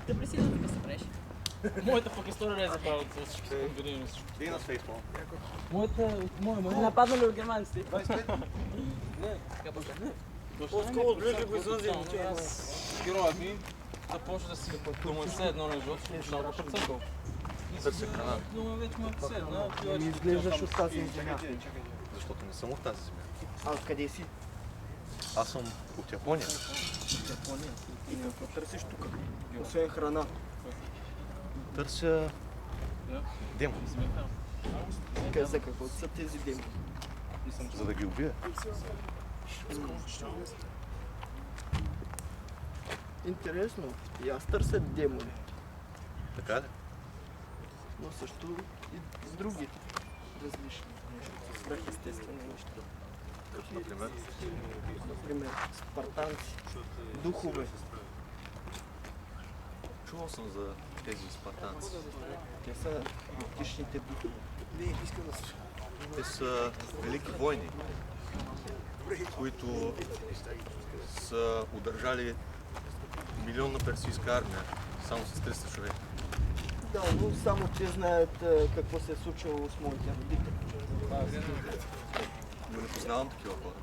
Те пресилно да се правиш. Моята пък история не е забравила от всички години. Вие на фейсбук. Моя нападнали от германците. 25? Не, така пък. По-скоро отближи го извън земите. Героят ми започва да си дума все едно на живота, защото го прецъкал. Търся храна. Но вече му е все едно. Не изглеждаш от тази земя. Защото не съм от тази земя. А откъде си? Аз съм от Япония. Япония. И какво търсиш тук? Освен храна. Търся демони, За какво са тези демони? за да ги убия. Интересно. И аз търся демони. Така ли? Но също и с други различни свръхестествени неща. Като например, Например, спартанци, духове. чувал съм за тези спартанци. Те са митичните духове. Те са велики войни, които са удържали милионна персийска армия само с 300 човека. Да, но само те знаят какво се е случило с моите родители. Но не познавам такива хора.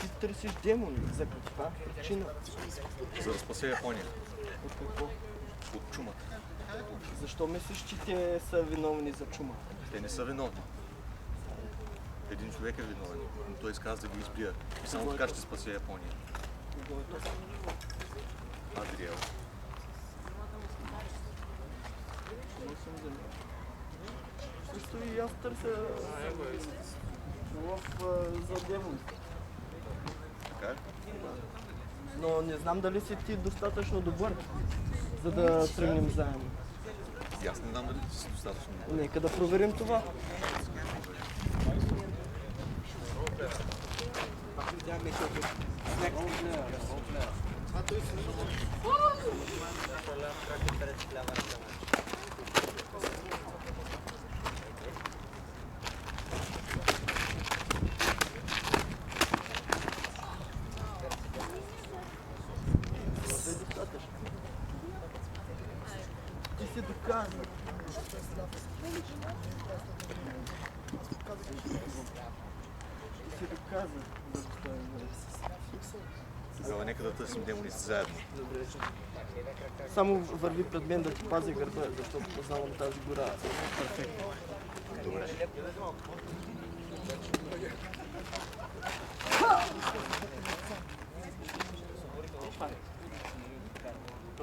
Ти търсиш демони. За каква причина? За да спася Япония От какво? от чумата. Защо мислиш, че те са виновни за чума? Те не са виновни. Един човек е виновен, но той изказа да ги избия. И само така ще спася Япония. Кого е то? Адриел. Не съм за него. Също и аз търся лов за демони. Така ли? Но не знам дали си ти достатъчно добър, за да тръгнем заедно. И аз не знам дали ти си достатъчно добър. Нека да проверим това. Това е достатъчно. Ти си доказа. Ти си доказа да достоен. Тогава нека да търсим демоните заедно. Добре. Само върви пред мен да ти пази гърба, защото познавам тази гора. Перфектно. Добре.